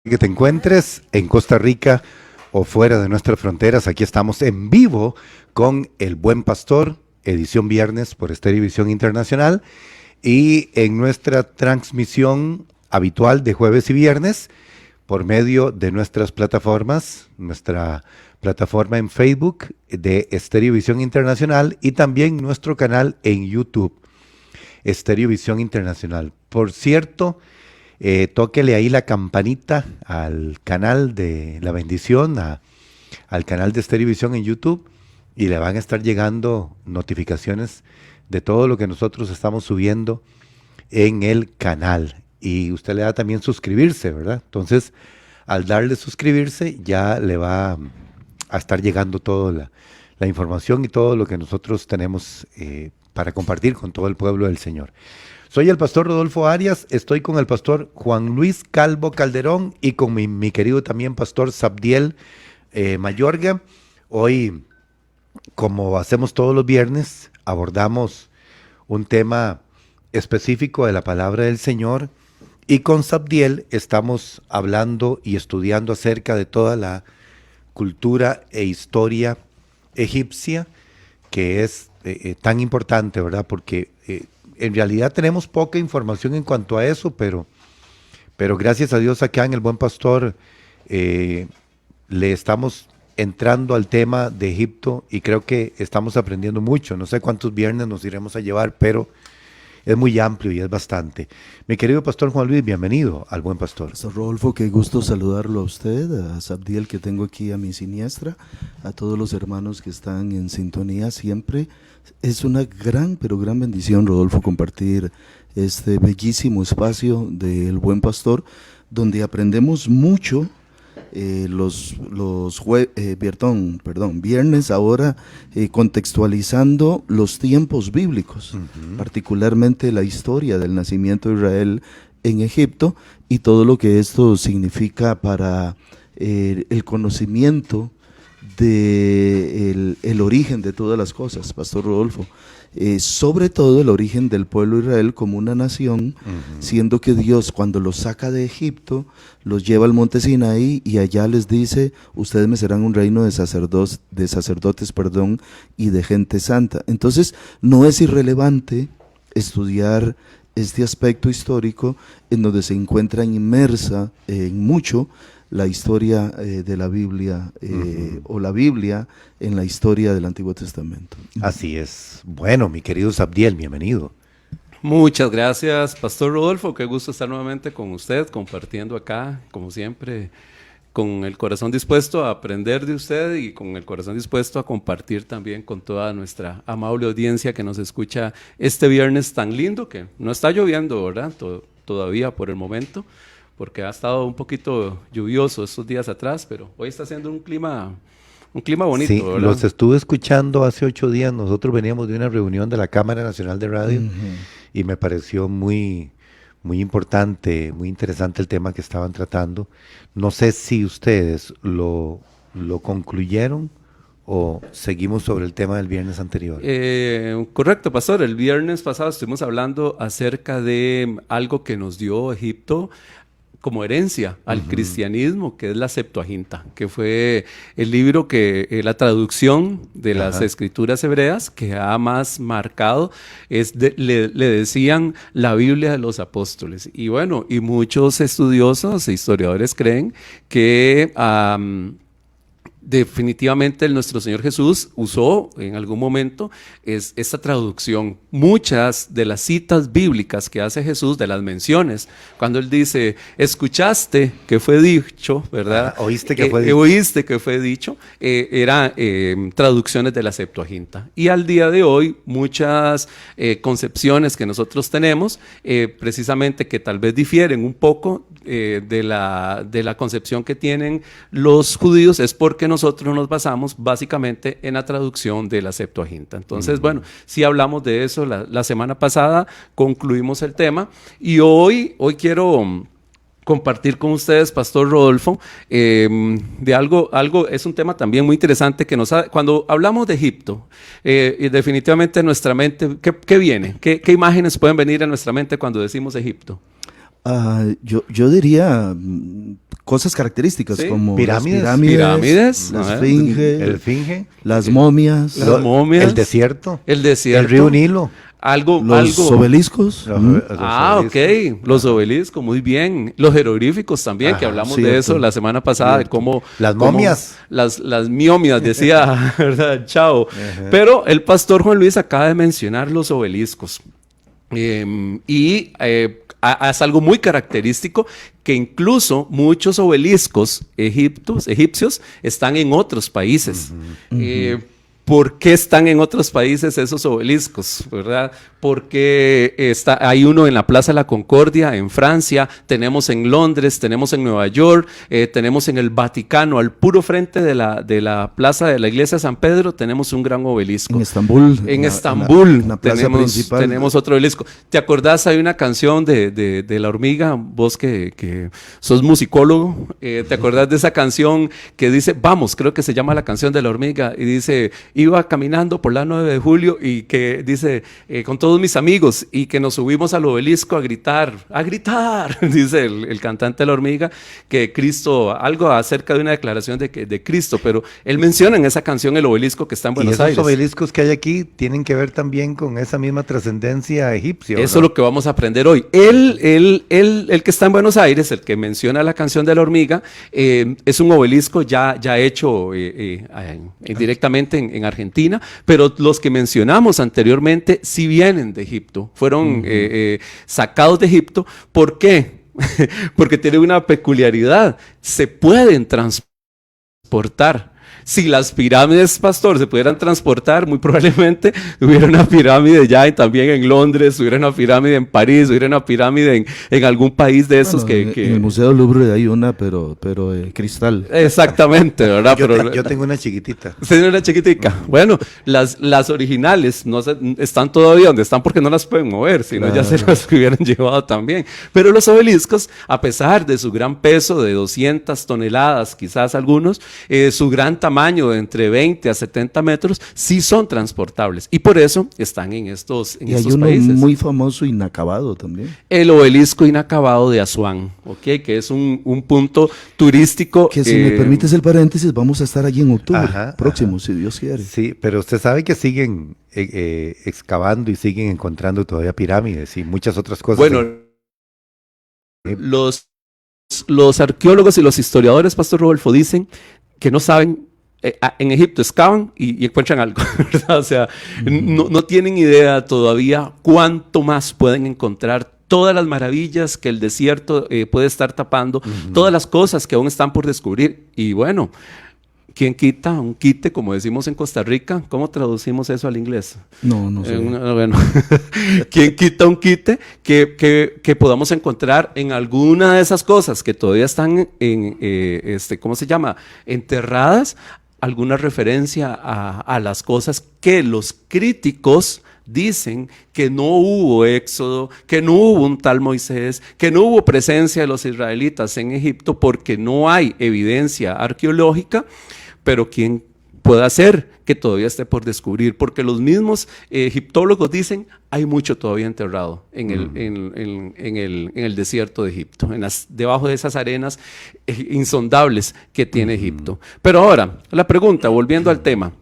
Que te encuentres en Costa Rica o fuera de nuestras fronteras, aquí estamos en vivo con El Buen Pastor, edición viernes por Estelivisión Internacional, y en nuestra transmisión habitual de jueves y viernes por medio de nuestras plataformas, nuestra plataforma en Facebook de Estelivisión Internacional y también nuestro canal en YouTube, Estelivisión Internacional. Por cierto, tóquele ahí la campanita al canal de La Bendición, al canal de Estelivisión en YouTube, y le van a estar llegando notificaciones de todo lo que nosotros estamos subiendo en el canal. Y usted le da también suscribirse, ¿verdad? Entonces, al darle suscribirse, ya le va a estar llegando toda la información y todo lo que nosotros tenemos para compartir con todo el pueblo del Señor. Soy el pastor Rodolfo Arias, estoy con el pastor Juan Luis Calvo Calderón y con mi querido también pastor Sabdiel Mayorga. Hoy, como hacemos todos los viernes, abordamos un tema específico de la palabra del Señor, y con Sabdiel estamos hablando y estudiando acerca de toda la cultura e historia egipcia, que es tan importante, ¿verdad? Porque en realidad tenemos poca información en cuanto a eso, pero gracias a Dios acá en El Buen Pastor le estamos entrando al tema de Egipto y creo que estamos aprendiendo mucho. No sé cuántos viernes nos iremos a llevar, pero es muy amplio y es bastante. Mi querido pastor Juan Luis, bienvenido al Buen Pastor. Pastor Rodolfo, qué gusto saludarlo a usted, a Sabdiel que tengo aquí a mi siniestra, a todos los hermanos que están en sintonía siempre. Es una gran, pero gran bendición, Rodolfo, compartir este bellísimo espacio del Buen Pastor, donde aprendemos mucho. Viernes ahora contextualizando los tiempos bíblicos, particularmente la historia del nacimiento de Israel en Egipto y todo lo que esto significa para el conocimiento del el origen de todas las cosas, Pastor Rodolfo. Sobre todo el origen del pueblo de Israel como una nación, siendo que Dios cuando los saca de Egipto, los lleva al monte Sinaí y allá les dice, ustedes me serán un reino de sacerdotes, y de gente santa. Entonces no es irrelevante estudiar este aspecto histórico en donde se encuentra inmersa en mucho la historia de la Biblia o la Biblia en la historia del Antiguo Testamento. Así es. Bueno, mi querido Sabdiel, bienvenido. Muchas gracias, Pastor Rodolfo. Qué gusto estar nuevamente con usted, compartiendo acá, como siempre, con el corazón dispuesto a aprender de usted y con el corazón dispuesto a compartir también con toda nuestra amable audiencia que nos escucha este viernes tan lindo, que no está lloviendo, ¿verdad? Todavía por el momento, porque ha estado un poquito lluvioso estos días atrás, pero hoy está haciendo un clima bonito, sí, ¿verdad? los estuve escuchando hace 8 días. Nosotros veníamos de una reunión de la Cámara Nacional de Radio y me pareció muy, muy importante, muy interesante el tema que estaban tratando. No sé si ustedes lo concluyeron o seguimos sobre el tema del viernes anterior. Correcto, pastor. El viernes pasado estuvimos hablando acerca de algo que nos dio Egipto como herencia al cristianismo, que es la Septuaginta, que fue el libro que la traducción de las escrituras hebreas que ha más marcado, le decían la Biblia de los apóstoles. Y bueno, y muchos estudiosos e historiadores creen que definitivamente nuestro Señor Jesús usó en algún momento esta traducción. Muchas de las citas bíblicas que hace Jesús, de las menciones, cuando Él dice, escuchaste que fue dicho, ¿verdad? Oíste que fue dicho. Oíste que fue dicho, eran traducciones de la Septuaginta. Y al día de hoy, muchas concepciones que nosotros tenemos, precisamente que tal vez difieren un poco de la concepción que tienen los judíos, es porque nosotros nos basamos básicamente en la traducción de la Septuaginta. Entonces, bueno, sí hablamos de eso la semana pasada, concluimos el tema y hoy quiero compartir con ustedes, Pastor Rodolfo, de algo, es un tema también muy interesante que cuando hablamos de Egipto, y definitivamente en nuestra mente, ¿qué viene? ¿Qué imágenes pueden venir a nuestra mente cuando decimos Egipto? Yo diría cosas características Sí. como Pirámides. las pirámides, A la ver. esfinge, El Finge, las momias, Las momias. el desierto, El desierto. el río Nilo. Algo, los algo. obeliscos. Los Ah, obeliscos. ok. Los obeliscos, muy bien. Los jeroglíficos también, que Ajá, hablamos cierto. de eso la semana pasada, de cómo... Las cómo momias. Las miomias, decía, ¿verdad? Chao. Pero el pastor Juan Luis acaba de mencionar los obeliscos. Es algo muy característico que incluso muchos obeliscos egipcios están en otros países. ¿Por qué están en otros países esos obeliscos? ¿Verdad? Porque hay uno en la Plaza de la Concordia, en Francia, tenemos en Londres, tenemos en Nueva York, tenemos en el Vaticano, al puro frente de la plaza de la iglesia de San Pedro, tenemos un gran obelisco. En Estambul. En Estambul en la plaza principal. tenemos otro obelisco. ¿Te acordás? Hay una canción de La Hormiga, vos que sos musicólogo, ¿te acordás de esa canción que dice, vamos, creo que se llama la canción de La Hormiga, y dice, iba caminando por la 9 de julio y que dice, con todos mis amigos, y que nos subimos al obelisco a gritar, dice el cantante de La Hormiga, que Cristo, algo acerca de una declaración de Cristo, pero él menciona en esa canción el obelisco que está en Y Buenos esos Aires. obeliscos que hay aquí tienen que ver también con esa misma trascendencia egipcia. Eso es lo que vamos a aprender hoy. El que está en Buenos Aires, el que menciona la canción de La Hormiga, es un obelisco ya hecho directamente en Argentina, pero los que mencionamos anteriormente sí vienen de Egipto, fueron sacados de Egipto. ¿Por qué? Porque tiene una peculiaridad, se pueden transportar. Si las pirámides, pastor, se pudieran transportar, muy probablemente hubiera una pirámide ya también en Londres, hubiera una pirámide en París, hubiera una pirámide en algún país de esos En el Museo del Louvre hay una, pero cristal. Exactamente, ¿verdad? Yo tengo una chiquitita. Tiene una chiquitica. Bueno, las originales no están todavía donde están porque no las pueden mover, sino ya se las hubieran llevado también. Pero los obeliscos, a pesar de su gran peso de 200 toneladas, quizás algunos, su gran tamaño de entre 20 a 70 metros, sí son transportables. Y por eso están en estos Y hay uno países. muy famoso, inacabado también. El obelisco inacabado de Asuán, ¿ok? Que es un punto turístico. Que si me permites el paréntesis, vamos a estar allí en octubre, Ajá, próximo, si Dios quiere. Sí, pero usted sabe que siguen excavando y siguen encontrando todavía pirámides y muchas otras cosas. Bueno, los arqueólogos y los historiadores, Pastor Rodolfo, dicen que no saben. En Egipto excavan y encuentran algo, ¿verdad? O sea, no tienen idea todavía cuánto más pueden encontrar, todas las maravillas que el desierto puede estar tapando, todas las cosas que aún están por descubrir. Y bueno, ¿quién quita un quite, como decimos en Costa Rica? ¿Cómo traducimos eso al inglés? No sé. Bueno, ¿quién quita un quite que podamos encontrar en alguna de esas cosas que todavía están ¿cómo se llama? Enterradas, alguna referencia a las cosas que los críticos dicen que no hubo éxodo, que no hubo un tal Moisés, que no hubo presencia de los israelitas en Egipto porque no hay evidencia arqueológica, pero ¿quién puede hacer que todavía esté por descubrir? Porque los mismos egiptólogos dicen hay mucho todavía enterrado en el desierto de Egipto, debajo de esas arenas insondables que tiene Egipto. Pero ahora, la pregunta, volviendo al tema.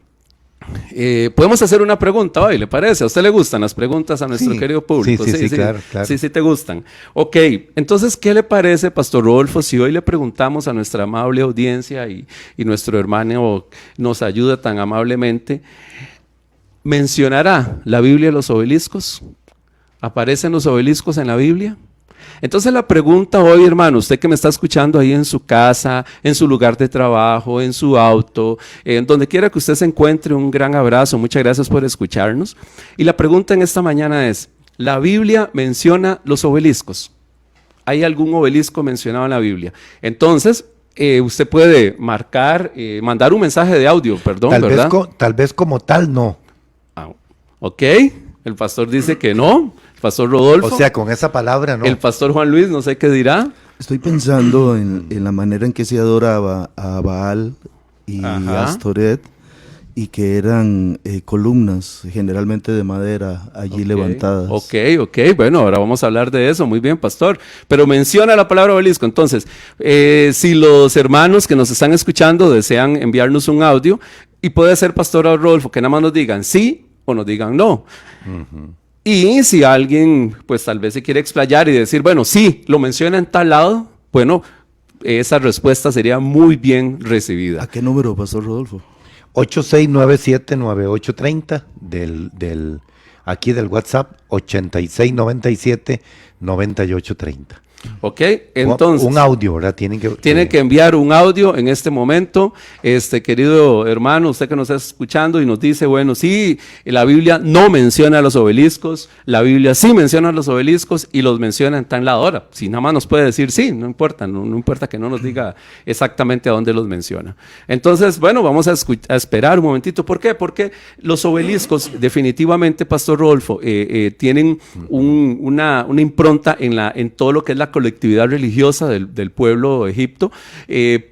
Podemos hacer una pregunta hoy, ¿le parece? ¿A usted le gustan las preguntas a nuestro querido público? Sí, claro. Sí, te gustan. Ok, entonces, ¿qué le parece, Pastor Rodolfo, si hoy le preguntamos a nuestra amable audiencia y nuestro hermano nos ayuda tan amablemente? ¿Mencionará la Biblia los obeliscos? ¿Aparecen los obeliscos en la Biblia? Entonces la pregunta hoy, hermano, usted que me está escuchando ahí en su casa, en su lugar de trabajo, en su auto, en donde quiera que usted se encuentre, un gran abrazo, muchas gracias por escucharnos. Y la pregunta en esta mañana es, ¿la Biblia menciona los obeliscos? ¿Hay algún obelisco mencionado en la Biblia? Entonces, usted puede mandar un mensaje de audio, perdón, ¿verdad? Tal vez como tal, no. Ok, el pastor dice que no. Pastor Rodolfo. O sea, con esa palabra, ¿no? El pastor Juan Luis, no sé qué dirá. Estoy pensando en la manera en que se adoraba a Baal y a Astoret, y que eran columnas, generalmente de madera, allí levantadas. Ok, bueno, ahora vamos a hablar de eso, muy bien, pastor, pero menciona la palabra obelisco. Entonces, si los hermanos que nos están escuchando desean enviarnos un audio, y puede ser, pastor Rodolfo, que nada más nos digan sí o nos digan no. Y si alguien, pues tal vez se quiere explayar y decir, bueno, sí, lo menciona en tal lado, bueno, esa respuesta sería muy bien recibida. ¿A qué número, pastor Rodolfo? 8697-9830 aquí del WhatsApp, 8697-9830. Ok, entonces un audio, ¿verdad? Tienen que enviar un audio en este momento, querido hermano, usted que nos está escuchando y nos dice, bueno, sí, la Biblia no menciona los obeliscos, la Biblia sí menciona los obeliscos y los menciona en tal lado. Ahora, si nada más nos puede decir sí, no importa, no importa que no nos diga exactamente a dónde los menciona. Entonces, bueno, vamos a esperar un momentito. ¿Por qué? Porque los obeliscos, definitivamente, pastor Rodolfo, tienen una impronta en todo lo que es la colectividad religiosa del pueblo de Egipto,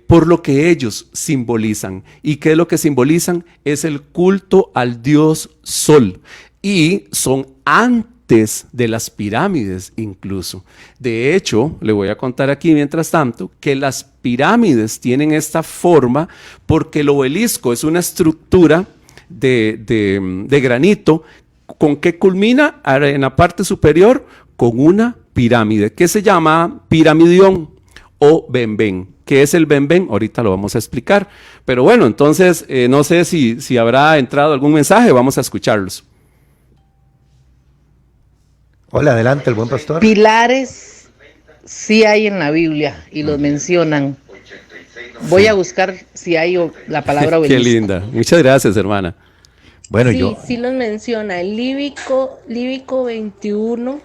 por lo que ellos simbolizan. ¿Y qué es lo que simbolizan? Es el culto al dios Sol. Y son antes de las pirámides incluso. De hecho, le voy a contar aquí mientras tanto que las pirámides tienen esta forma porque el obelisco es una estructura de granito con que culmina en la parte superior con una pirámide que se llama piramidión o benben. ¿Qué es el benben? Ahorita lo vamos a explicar. Pero bueno, entonces no sé si habrá entrado algún mensaje, vamos a escucharlos. Hola, adelante, el buen pastor. Pilares sí hay en la Biblia y los mencionan. Voy a buscar si hay la palabra obelisco. Qué linda. Muchas gracias, hermana. Bueno, sí, sí los menciona. El Lévico 21.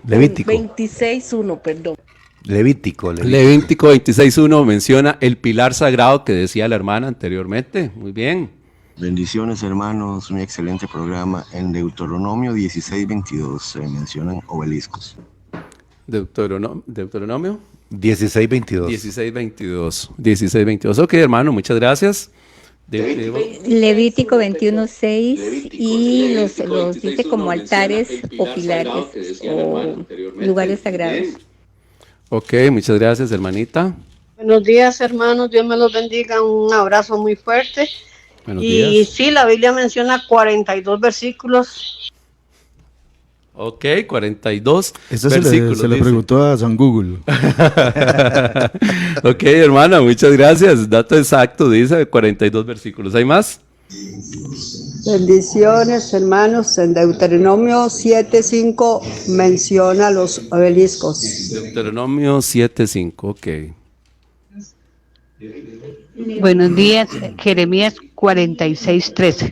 Levítico. 26.1, perdón. Levítico 26.1 menciona el pilar sagrado que decía la hermana anteriormente. Muy bien. Bendiciones, hermanos, un excelente programa. En Deuteronomio 16:22 se mencionan obeliscos. Deuteronomio 16:22. 16:22. Ok, hermano, muchas gracias. Levítico 21:6 y los dice como altares o pilares o lugares sagrados. Ok, muchas gracias, hermanita. Buenos días, hermanos, Dios me los bendiga, un abrazo muy fuerte. Buenos y días. sí, la Biblia menciona 42 versículos. Ok, 42 Eso versículos. se le preguntó a San Google. Ok, hermana, muchas gracias. Dato exacto, dice 42 versículos. ¿Hay más? Bendiciones, hermanos. En Deuteronomio 7:5 menciona los obeliscos. Deuteronomio 7:5, ok. Buenos días, Jeremías 46:13.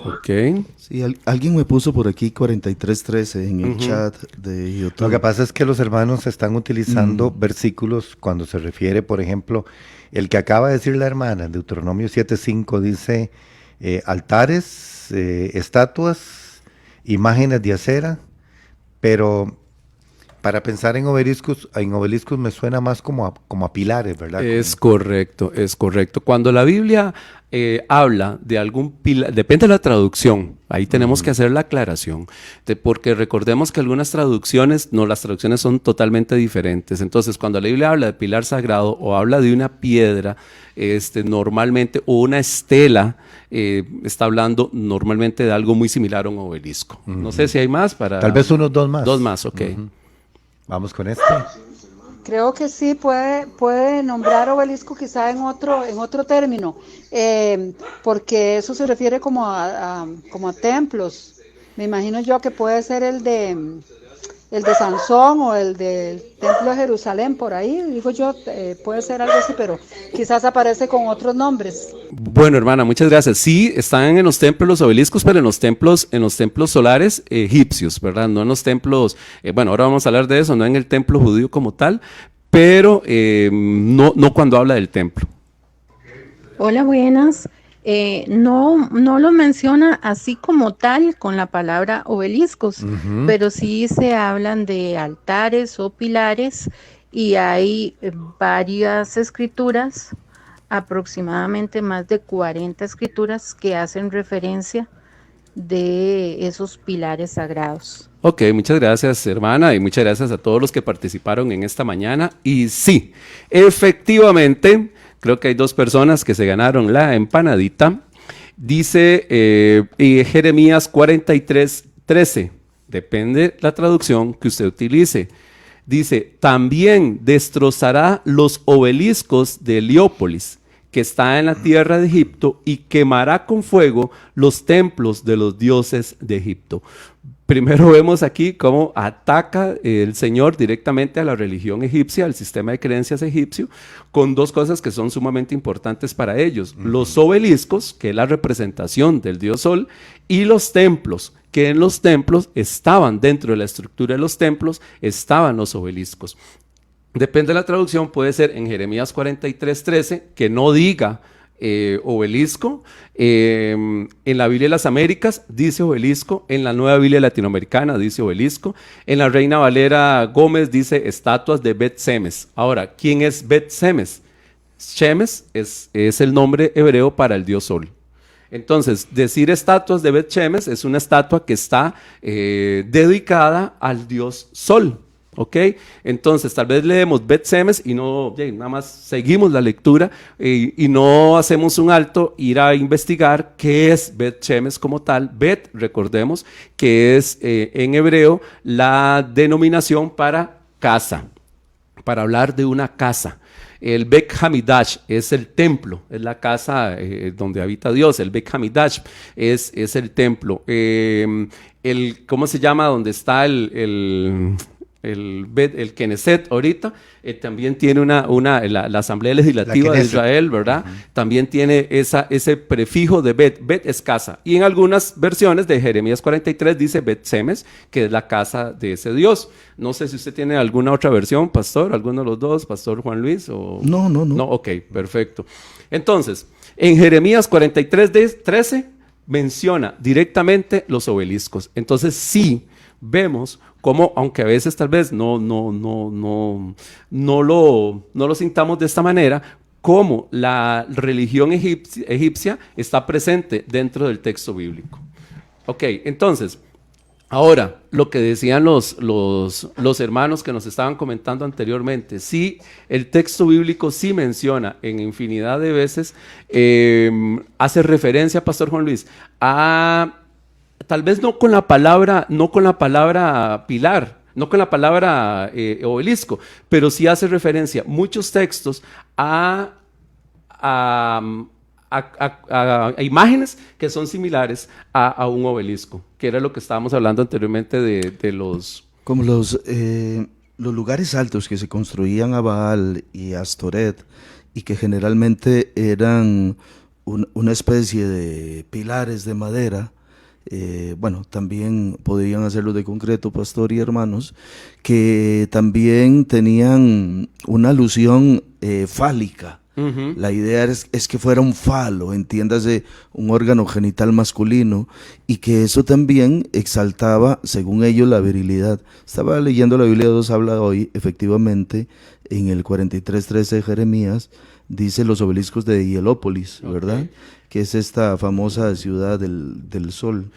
Ok. Sí, alguien me puso por aquí 43:13 en el chat de YouTube. Lo que pasa es que los hermanos están utilizando versículos cuando se refiere, por ejemplo, el que acaba de decir la hermana, en Deuteronomio 7:5 dice altares, estatuas, imágenes de acera, pero para pensar en obeliscos me suena más como a pilares, ¿verdad? Es correcto, es correcto. Cuando la Biblia habla de algún pilar, depende de la traducción, ahí tenemos que hacer la aclaración, porque recordemos que algunas traducciones, las traducciones son totalmente diferentes. Entonces, cuando la Biblia habla de pilar sagrado o habla de una piedra, normalmente, o una estela, está hablando normalmente de algo muy similar a un obelisco. No sé si hay más para... Tal vez unos dos más. Dos más, ok. Vamos con Creo que sí puede nombrar obelisco quizá en otro término, porque eso se refiere como a templos. Me imagino yo que puede ser el de Sansón o el del Templo de Jerusalén, por ahí, digo yo, puede ser algo así, pero quizás aparece con otros nombres. Bueno, hermana, muchas gracias. Sí, están en los templos los obeliscos, pero en los templos solares egipcios, ¿verdad? No en los templos, bueno, ahora vamos a hablar de eso, no en el templo judío como tal, pero no cuando habla del templo. Hola, buenas. No lo menciona así como tal con la palabra obeliscos, pero sí se hablan de altares o pilares y hay varias escrituras aproximadamente más de 40 escrituras que hacen referencia de esos pilares sagrados. Ok, muchas gracias, hermana, y muchas gracias a todos los que participaron en esta mañana. Y sí, efectivamente, creo que hay 2 personas que se ganaron la empanadita. Dice Jeremías 43:13, depende la traducción que usted utilice. Dice, también destrozará los obeliscos de Heliópolis, que está en la tierra de Egipto, y quemará con fuego los templos de los dioses de Egipto. Primero vemos aquí cómo ataca el Señor directamente a la religión egipcia, al sistema de creencias egipcio, con 2 cosas que son sumamente importantes para ellos. Los obeliscos, que es la representación del dios Sol, y los templos, que en los templos estaban, dentro de la estructura de los templos, estaban los obeliscos. Depende de la traducción, puede ser en Jeremías 43:13, que no diga obelisco. En la Biblia de las Américas dice obelisco, en la Nueva Biblia Latinoamericana dice obelisco, en la Reina Valera Gómez dice estatuas de Bet Semes. Ahora, ¿quién es Bet Semes? Shemes es el nombre hebreo para el dios Sol. Entonces, decir estatuas de Bet Shemes es una estatua que está dedicada al dios Sol. ¿Ok? Entonces, tal vez leemos Bet Semes y no, nada más seguimos la lectura y no hacemos un alto, ir a investigar qué es Bet Shemes como tal. Bet, recordemos que es en hebreo la denominación para casa, para hablar de una casa. El Bet Hamidash es el templo, es la casa donde habita Dios. El Bet Hamidash es el templo. ¿Cómo se llama? Donde está el Knesset ahorita, también tiene la Asamblea Legislativa de Israel, ¿verdad? También tiene ese prefijo de Bet. Bet es casa. Y en algunas versiones de Jeremías 43 dice Bet Semes, que es la casa de ese Dios. No sé si usted tiene alguna otra versión, pastor, alguno de los 2, pastor Juan Luis. No. No, ok, perfecto. Entonces, en Jeremías 43:13 menciona directamente los obeliscos. Entonces, sí, vemos cómo, aunque a veces tal vez no lo sintamos de esta manera, cómo la religión egipcia está presente dentro del texto bíblico. Ok, entonces, ahora, lo que decían los hermanos que nos estaban comentando anteriormente, sí, el texto bíblico sí menciona en infinidad de veces, hace referencia, Pastor Juan Luis, a tal vez no con la palabra pilar, no con la palabra obelisco, pero sí hace referencia muchos textos a imágenes que son similares a un obelisco, que era lo que estábamos hablando anteriormente de los... Como los lugares altos que se construían a Baal y a Astoret, y que generalmente eran una especie de pilares de madera. Bueno, también podrían hacerlo de concreto, pastor y hermanos, que también tenían una alusión fálica. La idea es que fuera un falo, entiéndase, un órgano genital masculino, y que eso también exaltaba, según ellos, la virilidad. Estaba leyendo la Biblia 2 habla hoy, efectivamente, en el 43:13 de Jeremías, dice los obeliscos de Heliópolis, ¿verdad? Que es esta famosa ciudad del sol.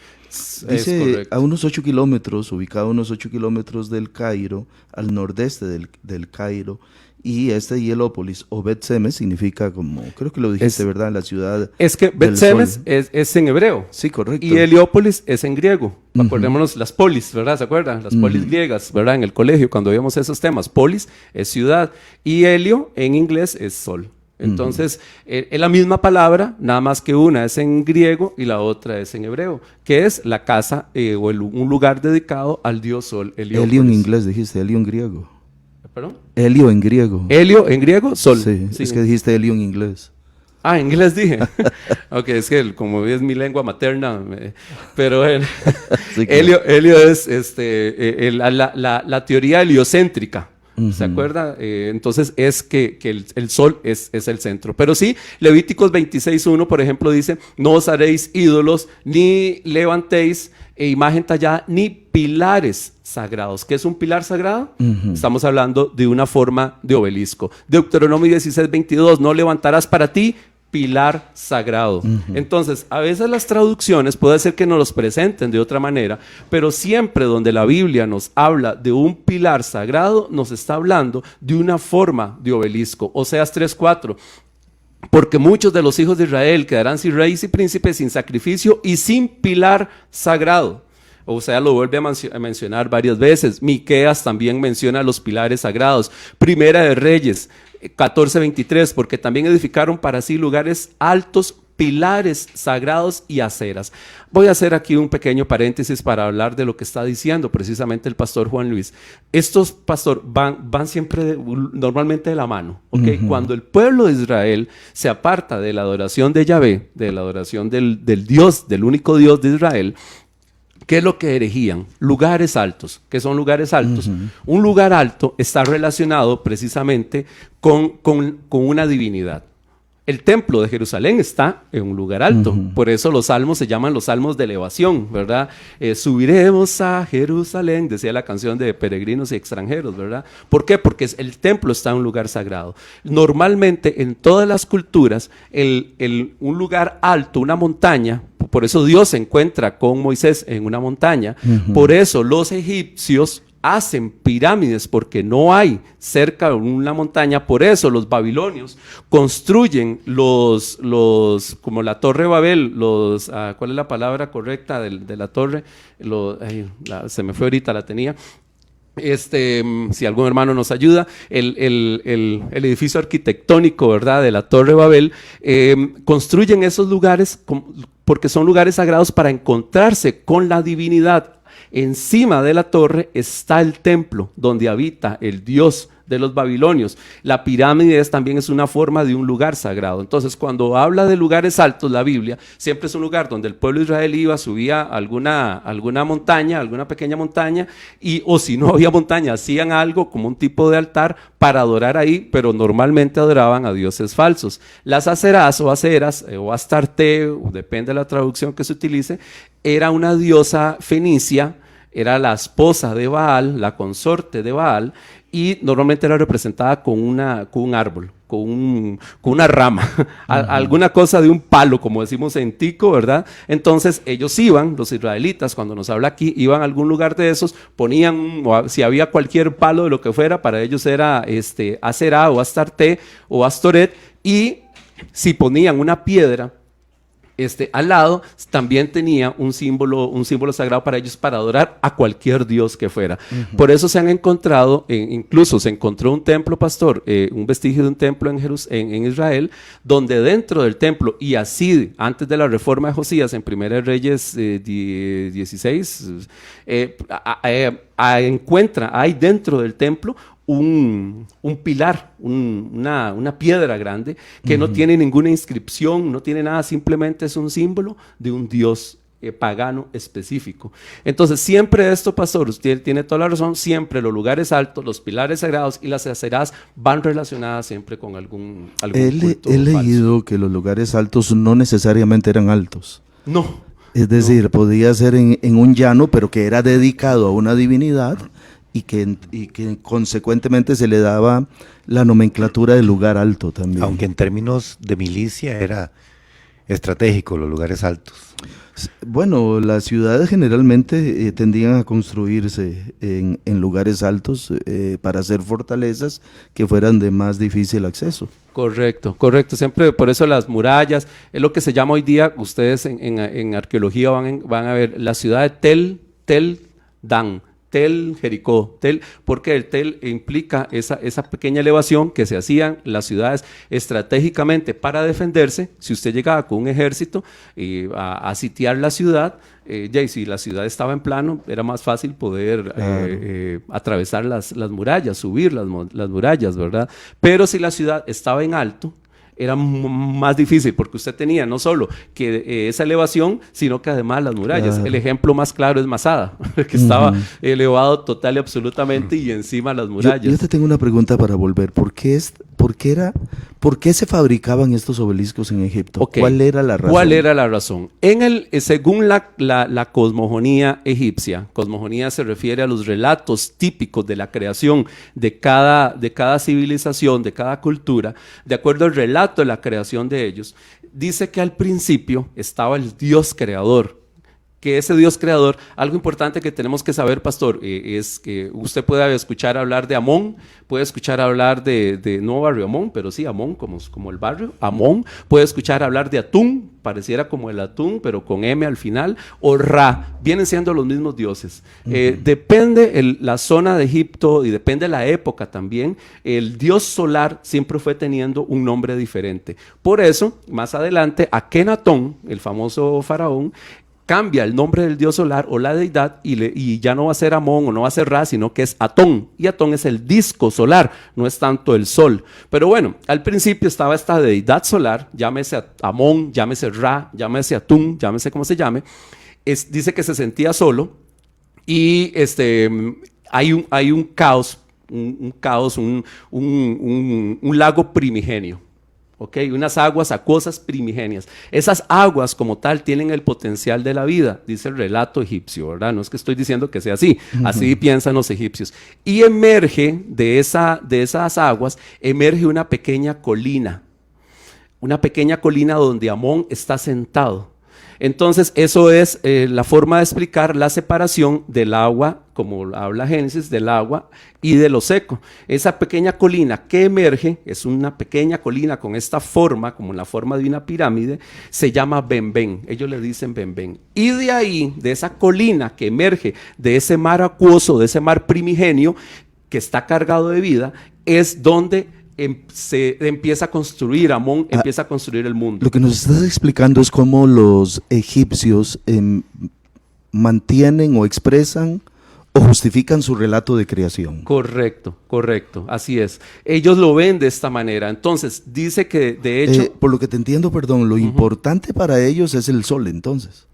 Dice a unos 8 kilómetros, ubicado a unos 8 kilómetros del Cairo, al nordeste del Cairo, y Heliópolis o Bet Semes significa, como creo que lo dijiste, ¿verdad? La ciudad. Es que Bet Semes es en hebreo. Sí, correcto. Y Heliópolis es en griego. Acordémonos las polis, ¿verdad? ¿Se acuerdan? Las polis griegas, ¿verdad? En el colegio, cuando vimos esos temas. Polis es ciudad. Y helio en inglés es sol. Entonces, es la misma palabra, nada más que una es en griego y la otra es en hebreo, que es la casa o un lugar dedicado al dios sol. Helio en inglés dijiste, helio en griego. ¿Perdón? Helio en griego. Helio en griego, sol. Sí, es que dijiste helio en inglés. Ah, en inglés dije. Ok, es que como es mi lengua materna, pero sí, helio es la teoría heliocéntrica. ¿Se acuerda? Entonces es que el sol es el centro. Pero sí, Levíticos 26:1, por ejemplo, dice, no os haréis ídolos, ni levantéis imagen tallada, ni pilares sagrados. ¿Qué es un pilar sagrado? Estamos hablando de una forma de obelisco. Deuteronomio 16:22, no levantarás para ti pilar sagrado. Entonces, a veces las traducciones puede ser que nos los presenten de otra manera, pero siempre donde la Biblia nos habla de un pilar sagrado, nos está hablando de una forma de obelisco. Oseas 3:4. Porque muchos de los hijos de Israel quedarán sin reyes y príncipes, sin sacrificio y sin pilar sagrado. O sea, lo vuelve a mencionar varias veces. Miqueas también menciona los pilares sagrados. Primera de Reyes 14:23, porque también edificaron para sí lugares altos, pilares sagrados y aceras. Voy a hacer aquí un pequeño paréntesis para hablar de lo que está diciendo precisamente el pastor Juan Luis. Estos, pastor, van siempre normalmente de la mano, ¿okay? Cuando el pueblo de Israel se aparta de la adoración de Yahvé, de la adoración del Dios, del único Dios de Israel, ¿qué es lo que erigían? Lugares altos. ¿Qué son lugares altos? Un lugar alto está relacionado precisamente con una divinidad. El templo de Jerusalén está en un lugar alto, por eso los salmos se llaman los salmos de elevación, ¿verdad? Subiremos a Jerusalén, decía la canción de Peregrinos y Extranjeros, ¿verdad? ¿Por qué? Porque el templo está en un lugar sagrado. Normalmente en todas las culturas, un lugar alto, una montaña, por eso Dios se encuentra con Moisés en una montaña, por eso los egipcios hacen pirámides porque no hay cerca de una montaña. Por eso los babilonios construyen como la Torre de Babel, ¿cuál es la palabra correcta de la torre? Se me fue ahorita, la tenía. Si algún hermano nos ayuda, el edificio arquitectónico, ¿verdad?, de la Torre de Babel, construyen esos lugares porque son lugares sagrados para encontrarse con la divinidad. Encima de la torre está el templo donde habita el Dios de los babilonios. La pirámide también es una forma de un lugar sagrado. Entonces, cuando habla de lugares altos, la Biblia siempre es un lugar donde el pueblo de Israel subía a alguna montaña, alguna pequeña montaña, o si no había montaña, hacían algo como un tipo de altar para adorar ahí, pero normalmente adoraban a dioses falsos. Las aceras o Astarte, depende de la traducción que se utilice, era una diosa fenicia, era la esposa de Baal, la consorte de Baal, y normalmente era representada con un árbol, con una rama, alguna cosa de un palo, como decimos en tico, ¿verdad? Entonces ellos iban, los israelitas, cuando nos habla aquí, iban a algún lugar de esos, ponían, si había cualquier palo de lo que fuera, para ellos era Aserá o Astarte o Astoret, y si ponían una piedra al lado, también tenía un símbolo sagrado para ellos, para adorar a cualquier dios que fuera. Por eso se han encontrado, incluso se encontró un templo, pastor, un vestigio de un templo en Israel, donde dentro del templo, y así antes de la reforma de Josías, en Primera de Reyes 16, hay dentro del templo un pilar, una piedra grande que no tiene ninguna inscripción, no tiene nada, simplemente es un símbolo de un dios pagano específico. Entonces siempre esto, pastor, usted tiene toda la razón, siempre los lugares altos, los pilares sagrados y las aceras van relacionadas siempre con algún culto he leído que los lugares altos no necesariamente eran altos. No. Es decir, podía ser en un llano, pero que era dedicado a una divinidad, y que consecuentemente se le daba la nomenclatura del lugar alto también. Aunque en términos de milicia era estratégico los lugares altos. Bueno, las ciudades generalmente tendían a construirse en lugares altos para hacer fortalezas que fueran de más difícil acceso. Correcto. Siempre por eso las murallas, es lo que se llama hoy día, ustedes en arqueología van a ver la ciudad de Tel Dan. Tel, Jericó, porque el Tel implica esa pequeña elevación que se hacían las ciudades estratégicamente para defenderse. Si usted llegaba con un ejército a sitiar la ciudad, y si la ciudad estaba en plano, era más fácil poder atravesar las murallas, subir las murallas, ¿verdad? Pero si la ciudad estaba en alto, era más difícil porque usted tenía no solo que esa elevación, sino que además las murallas. El ejemplo más claro es Masada, que estaba elevado total y absolutamente y encima las murallas. Yo te tengo una pregunta para volver. ¿Por qué se fabricaban estos obeliscos en Egipto? Okay. ¿Cuál era la razón? ¿Cuál era la razón? Según la cosmogonía egipcia, cosmogonía se refiere a los relatos típicos de la creación de cada civilización, de cada cultura, de acuerdo al relato de la creación de ellos, dice que al principio estaba el Dios creador, que ese Dios creador, algo importante que tenemos que saber, pastor, es que usted puede escuchar hablar de Amón, puede escuchar hablar de no barrio Amón, pero sí Amón, como el barrio, Amón, puede escuchar hablar de Atún, pareciera como el atún, pero con M al final, o Ra, vienen siendo los mismos dioses. Depende la zona de Egipto y depende la época también, el dios solar siempre fue teniendo un nombre diferente. Por eso, más adelante, Akenatón, el famoso faraón, cambia el nombre del dios solar o la deidad y ya no va a ser Amón o no va a ser Ra, sino que es Atón. Y Atón es el disco solar, no es tanto el sol. Pero bueno, al principio estaba esta deidad solar, llámese Amón, llámese Ra, llámese Atún, llámese como se llame. Dice que se sentía solo y hay un caos, un lago primigenio. Okay, unas aguas acuosas primigenias. Esas aguas como tal tienen el potencial de la vida, dice el relato egipcio, ¿verdad? No es que estoy diciendo que sea así, así piensan los egipcios. Y emerge de esas aguas, emerge una pequeña colina donde Amón está sentado. Entonces, eso es la forma de explicar la separación del agua, como habla Génesis, del agua y de lo seco. Esa pequeña colina que emerge, es una pequeña colina con esta forma, como la forma de una pirámide, se llama Benben. Ellos le dicen Benben. Y de ahí, de esa colina que emerge, de ese mar acuoso, de ese mar primigenio, que está cargado de vida, es donde se empieza a construir, Amón empieza a construir el mundo. Lo que nos estás explicando es cómo los egipcios mantienen o expresan o justifican su relato de creación. Correcto, así es. Ellos lo ven de esta manera. Entonces, dice que de hecho... por lo que te entiendo, perdón, lo importante para ellos es el sol, entonces.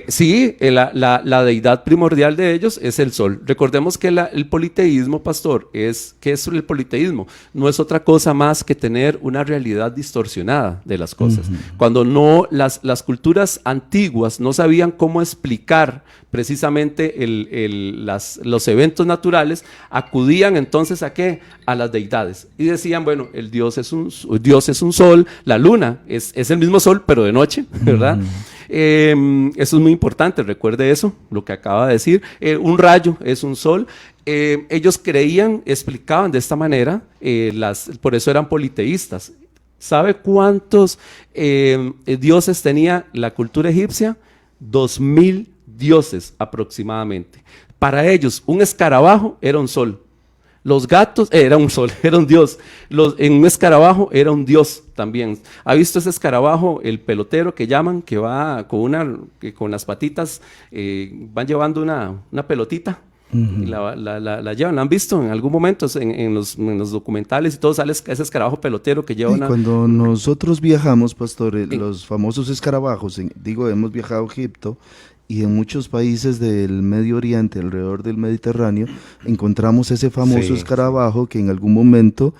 Sí, la deidad primordial de ellos es el sol. Recordemos que el politeísmo, pastor, ¿qué es el politeísmo? No es otra cosa más que tener una realidad distorsionada de las cosas. Cuando no, las culturas antiguas no sabían cómo explicar precisamente los eventos naturales, acudían entonces ¿a qué? A las deidades. Y decían, bueno, el Dios es un sol, la luna es el mismo sol, pero de noche, ¿verdad? Eso es muy importante, recuerde eso, lo que acaba de decir. Un rayo es un sol. Ellos explicaban de esta manera, por eso eran politeístas. ¿Sabe cuántos dioses tenía la cultura egipcia? 2000 dioses aproximadamente. Para ellos, un escarabajo era un sol. Los gatos era un sol, era un dios. En un escarabajo era un dios también. ¿Ha visto ese escarabajo, el pelotero que llaman, que va con las patitas, van llevando una pelotita? Y la llevan? ¿La han visto en algún momento en los documentales y todo? Sale ese escarabajo pelotero que lleva Cuando nosotros viajamos, pastor, los famosos escarabajos, hemos viajado a Egipto, y en muchos países del Medio Oriente, alrededor del Mediterráneo, encontramos ese famoso escarabajo que en algún momento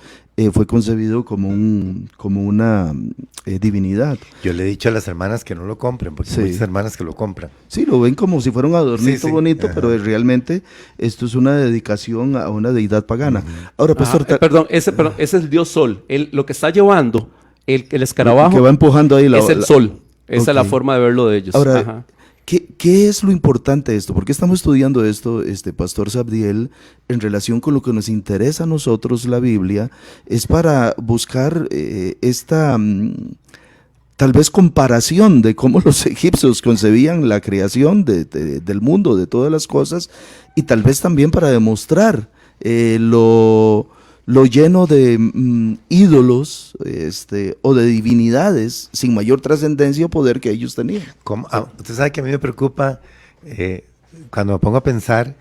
fue concebido como una divinidad. Yo le he dicho a las hermanas que no lo compren, porque hay muchas hermanas que lo compran. Sí, lo ven como si fuera un adornito bonito, pero realmente esto es una dedicación a una deidad pagana. Ahora, pastor... ese es el dios sol. Lo que está llevando el escarabajo que va empujando ahí es el sol. Esa es la forma de verlo de ellos. Ahora, ¿qué es lo importante de esto? ¿Por qué estamos estudiando esto, Pastor Sabdiel, en relación con lo que nos interesa a nosotros, la Biblia? Es para buscar esta tal vez comparación de cómo los egipcios concebían la creación del mundo, de todas las cosas, y tal vez también para demostrar lo lleno de ídolos o de divinidades sin mayor trascendencia o poder que ellos tenían. Usted sabe que a mí me preocupa cuando me pongo a pensar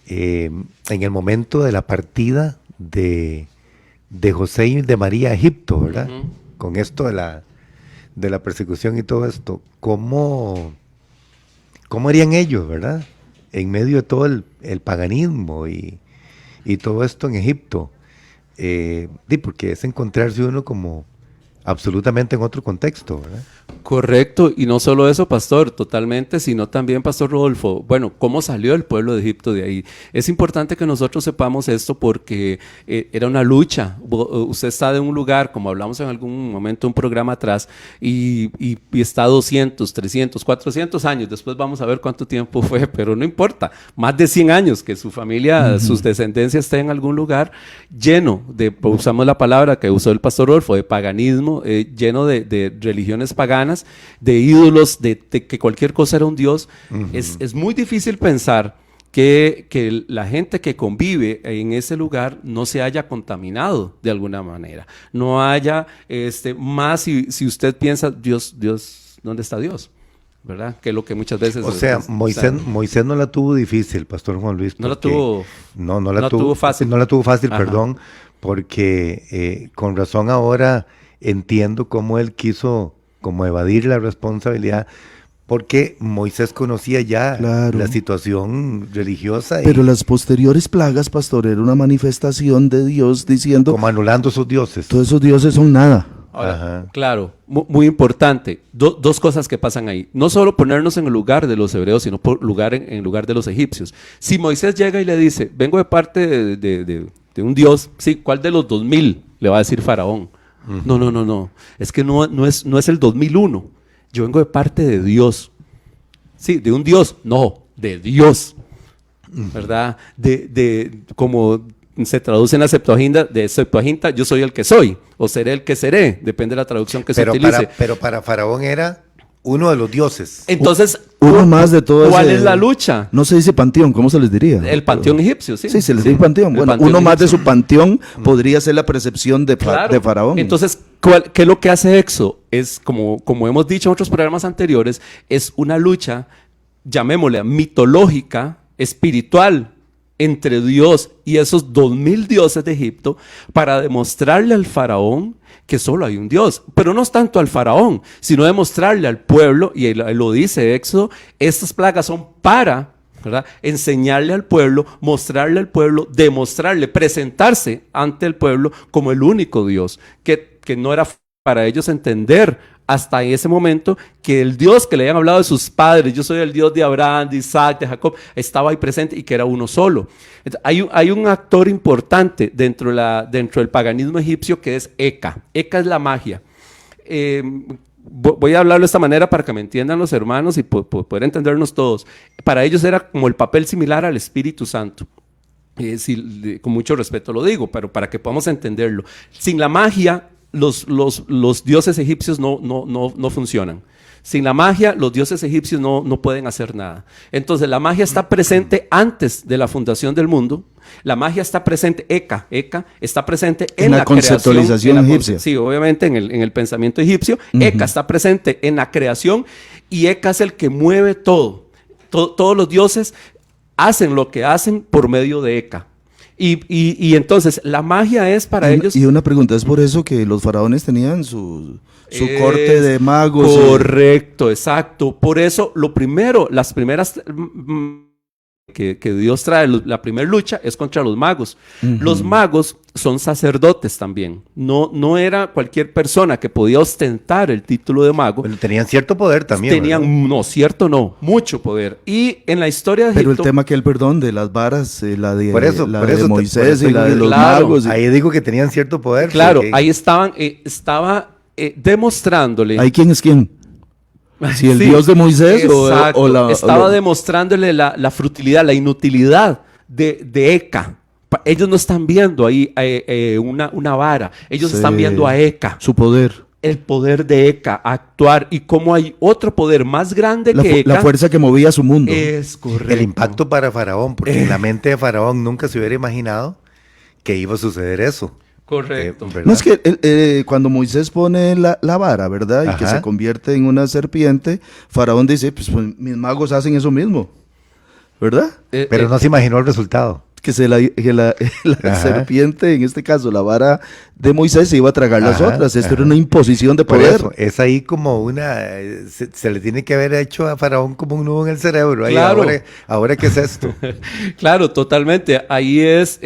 en el momento de la partida de de José y de María a Egipto, ¿verdad? Con esto de la persecución y todo esto, ¿cómo harían ellos, verdad? En medio de todo el paganismo y todo esto en Egipto. Porque es encontrarse uno como absolutamente en otro contexto, ¿verdad? Correcto, y no solo eso, pastor, totalmente, sino también, pastor Rodolfo, bueno, ¿cómo salió el pueblo de Egipto de ahí? Es importante que nosotros sepamos esto porque era una lucha. Usted está de un lugar, como hablamos en algún momento, un programa atrás, y está 200, 300, 400 años, después vamos a ver cuánto tiempo fue, pero no importa, más de 100 años que su familia, sus descendencias estén en algún lugar lleno de, usamos la palabra que usó el pastor Rodolfo, de paganismo, lleno de religiones paganas, de ídolos, de que cualquier cosa era un dios. Es muy difícil pensar que la gente que convive en ese lugar no se haya contaminado de alguna manera, no haya más si usted piensa, Dios, ¿dónde está Dios? ¿Verdad? Que es lo que muchas veces... O sea, Moisés no la tuvo difícil, pastor Juan Luis. No la tuvo... No la tuvo fácil. No la tuvo fácil, perdón, porque con razón ahora entiendo cómo él quiso como evadir la responsabilidad, porque Moisés conocía ya la situación religiosa. Pero las posteriores plagas, pastor, era una manifestación de Dios diciendo... Como anulando esos dioses. Todos esos dioses son nada. Ahora, claro, muy importante. Dos cosas que pasan ahí. No solo ponernos en el lugar de los hebreos, sino en lugar de los egipcios. Si Moisés llega y le dice, vengo de parte de un dios, sí, ¿cuál de los 2000? Le va a decir Faraón. No. Es que no es el 2001. Yo vengo de parte de Dios. Sí, de un Dios. No, de Dios. ¿Verdad? Como se traduce en la Septuaginta, yo soy el que soy, o seré el que seré, depende de la traducción que se utilice. Pero para Faraón era uno de los dioses. Entonces, uno más de todos. ¿Cuál es la lucha? No se dice panteón, ¿cómo se les diría? El panteón egipcio, sí. Sí, se les dice panteón. Bueno, uno más de su panteón podría ser la percepción de Faraón. Entonces, ¿qué es lo que hace Éxodo? Es, como hemos dicho en otros programas anteriores, es una lucha, llamémosle mitológica, espiritual, entre Dios y esos 2000 dioses de Egipto, para demostrarle al faraón que solo hay un Dios, pero no es tanto al faraón, sino demostrarle al pueblo, y lo dice Éxodo, estas plagas son para, ¿verdad?, enseñarle al pueblo, mostrarle al pueblo, demostrarle, presentarse ante el pueblo como el único Dios, que no era para ellos entender hasta ese momento que el Dios que le habían hablado de sus padres, yo soy el Dios de Abraham, de Isaac, de Jacob, estaba ahí presente y que era uno solo. Entonces, hay un actor importante dentro del paganismo egipcio que es Eka. Eka es la magia. Voy a hablarlo de esta manera para que me entiendan los hermanos y poder entendernos todos. Para ellos era como el papel similar al Espíritu Santo. Con mucho respeto lo digo, pero para que podamos entenderlo. Sin la magia, los dioses egipcios no funcionan. Sin la magia, los dioses egipcios no pueden hacer nada. Entonces, la magia está presente antes de la fundación del mundo. La magia está presente, Eka está presente en la conceptualización egipcia. Sí, obviamente en el pensamiento egipcio. Eka está presente en la creación y Eka es el que mueve todo. Todos los dioses hacen lo que hacen por medio de Eka. Y entonces la magia es para ellos. Y una pregunta, ¿es por eso que los faraones tenían su corte de magos? Correcto, exacto. Por eso las primeras que Dios trae, la primera lucha es contra los magos. Los magos son sacerdotes también. No era cualquier persona que podía ostentar el título de mago. Pero tenían cierto poder también. Mucho poder. Y en la historia de Egipto... Pero el tema de las varas, la de Moisés y la de los magos. Ahí digo que tenían cierto poder. Claro, ahí estaba demostrándole... ¿Ahí quién es quién? Si el Dios de Moisés estaba demostrándole la frutilidad, la inutilidad de Eka. Ellos no están viendo ahí una vara, ellos están viendo a Eka. Su poder. El poder de Eka, actuar, y cómo hay otro poder más grande que Eka. La fuerza que movía su mundo. Es correcto. El impacto para Faraón, porque en la mente de Faraón nunca se hubiera imaginado que iba a suceder eso. Correcto. No, es que cuando Moisés pone la vara, ¿verdad? Y que se convierte en una serpiente, Faraón dice, pues mis magos hacen eso mismo, ¿verdad? Pero no se imaginó el resultado. la serpiente, en este caso la vara de Moisés, se iba a tragar las otras. Esto era una imposición de Por poder. eso, es ahí como se le tiene que haber hecho a Faraón como un nudo en el cerebro. Ahí, Claro. ahora ¿qué es esto? Claro, totalmente. Ahí es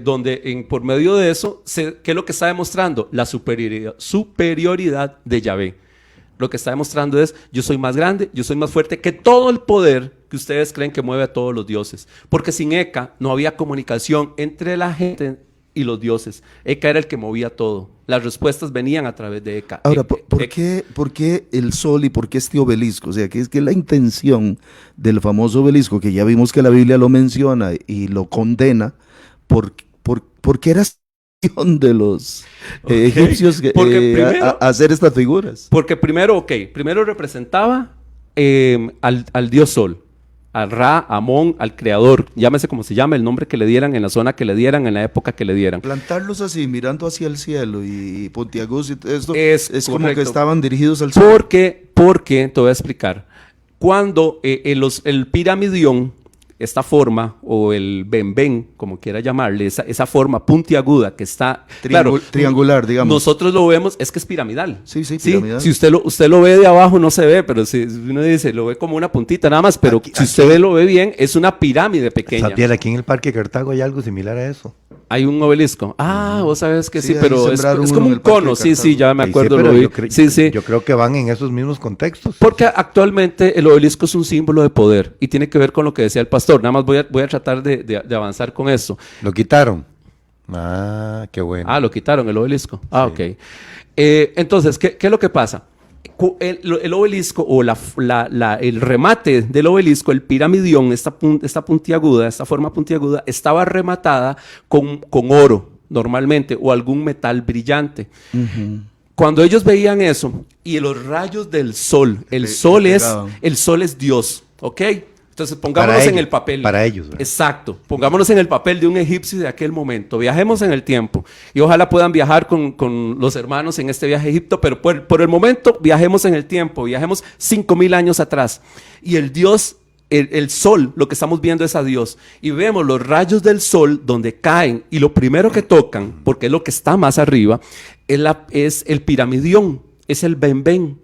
donde por medio de eso, ¿qué es lo que está demostrando? La superioridad de Yahvé. Lo que está demostrando es, yo soy más grande, yo soy más fuerte que todo el poder que ustedes creen que mueve a todos los dioses. Porque sin Eka no había comunicación entre la gente y los dioses. Eka era el que movía todo. Las respuestas venían a través de Eka. Ahora, ¿por qué el sol y por qué este obelisco? O sea, que es que la intención del famoso obelisco, que ya vimos que la Biblia lo menciona y lo condena, ¿por qué era de los egipcios a hacer estas figuras? Porque primero representaba al dios Sol, al Ra, Amón, al creador, llámese como se llame, el nombre que le dieran, en la zona que le dieran, en la época que le dieran. Plantarlos así, mirando hacia el cielo y puntiagudos y todo esto, es como correcto. que estaban dirigidos al sol. Porque, te voy a explicar, cuando el piramidión, esta forma, o el benben, como quiera llamarle, esa forma puntiaguda que está triangular, digamos. Nosotros lo vemos, es que es piramidal. Sí, piramidal. Si usted lo ve de abajo no se ve, pero si uno dice, lo ve como una puntita nada más, pero si usted lo ve bien, es una pirámide pequeña. Sabiel, aquí en el Parque Cartago hay algo similar a eso. Hay un obelisco. Vos sabes que sí, pero es como un en el cono. Sí, ya me acuerdo. Sí, lo vi. Yo creo que van en esos mismos contextos. Porque actualmente el obelisco es un símbolo de poder y tiene que ver con lo que decía el pastor. Nada más voy a tratar de avanzar con eso. ¿Lo quitaron? Qué bueno. Lo quitaron, el obelisco. Ok. Entonces, ¿qué es lo que pasa? El obelisco o el remate del obelisco, el piramidión, esta forma puntiaguda, estaba rematada con oro normalmente o algún metal brillante. Cuando ellos veían eso y los rayos del sol, el sol es Dios, ¿ok? Entonces pongámonos en el papel. Para ellos, ¿verdad? Exacto. Pongámonos en el papel de un egipcio de aquel momento. Viajemos en el tiempo. Y ojalá puedan viajar con los hermanos en este viaje a Egipto, pero por el momento viajemos en el tiempo. Viajemos 5,000 años atrás. Y el Dios, el sol, lo que estamos viendo es a Dios. Y vemos los rayos del sol donde caen. Y lo primero que tocan, porque es lo que está más arriba, es el piramidión, es el benben.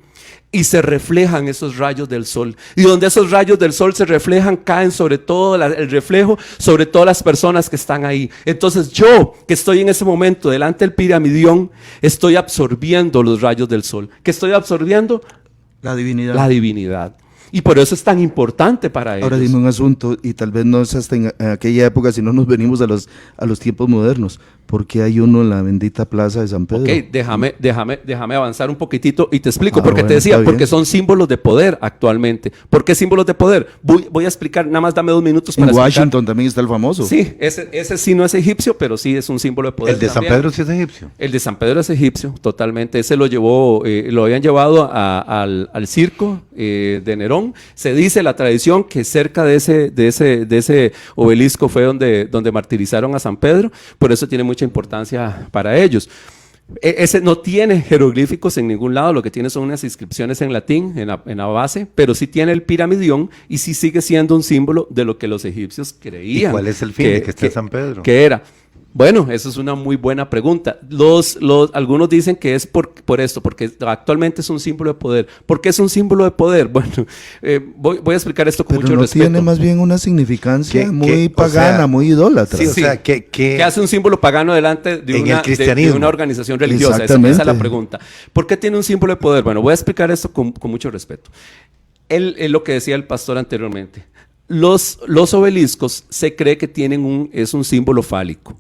Y se reflejan esos rayos del sol. Y donde esos rayos del sol se reflejan, caen sobre todo el reflejo, sobre todas las personas que están ahí. Entonces yo, que estoy en ese momento delante del piramidión, estoy absorbiendo los rayos del sol. ¿Qué estoy absorbiendo? La divinidad. La divinidad. Y por eso es tan importante para ellos. Ahora dime un asunto, y tal vez no es hasta en aquella época, si no nos venimos a los tiempos modernos. ¿Por qué hay uno en la bendita plaza de San Pedro? Ok, déjame avanzar un poquitito y te explico. Porque te decía, porque son símbolos de poder actualmente. ¿Por qué símbolos de poder? Voy a explicar, nada más dame 2 minutos para explicar. En Washington también está el famoso. Sí, ese sí no es egipcio, pero sí es un símbolo de poder. ¿El de también. San Pedro sí es egipcio? El de San Pedro es egipcio, totalmente. Ese lo habían llevado al circo de Nerón. Se dice la tradición que cerca de ese obelisco fue donde martirizaron a San Pedro. Por eso tiene mucha importancia para ellos. Ese no tiene jeroglíficos en ningún lado, lo que tiene son unas inscripciones en latín, en la base, pero sí tiene el piramidión y sí sigue siendo un símbolo de lo que los egipcios creían. ¿Y cuál es el fin de que esté San Pedro? ¿Qué era? Bueno, esa es una muy buena pregunta. Algunos dicen que es por esto, porque actualmente es un símbolo de poder. ¿Por qué es un símbolo de poder? Bueno, voy a explicar esto con mucho respeto. Tiene más bien una significancia muy pagana, muy idólatra. Sí, o sea, ¿qué hace un símbolo pagano delante de una organización religiosa? Esa es la pregunta. ¿Por qué tiene un símbolo de poder? Bueno, voy a explicar esto con mucho respeto. Es lo que decía el pastor anteriormente. Los obeliscos se cree que es un símbolo fálico.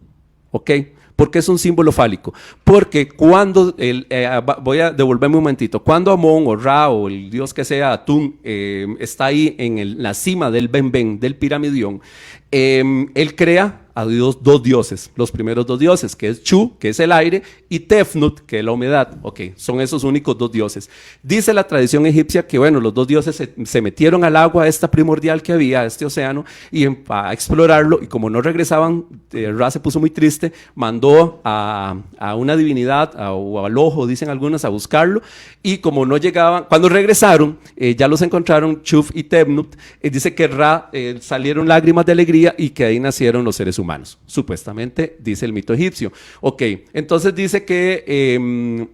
¿Ok? ¿Por qué es un símbolo fálico? Porque cuando, voy a devolverme un momentito, cuando Amón o Ra o el dios que sea, Atún, está ahí en la cima del benben, del piramidión, él crea a dos dioses, los primeros 2 dioses, que es Chu, que es el aire, y Tefnut, que es la humedad. Ok, son esos únicos 2 dioses. Dice la tradición egipcia que, bueno, los 2 dioses se metieron al agua esta primordial que había, este océano, y a explorarlo, y como no regresaban, Ra se puso muy triste, mandó a una divinidad, o al ojo, dicen algunos, a buscarlo, y como no llegaban, cuando regresaron, ya los encontraron, Chuf y Tefnut, dice que Ra salieron lágrimas de alegría, israelí y que ahí nacieron los seres humanos. Supuestamente dice el mito egipcio. Ok, entonces dice que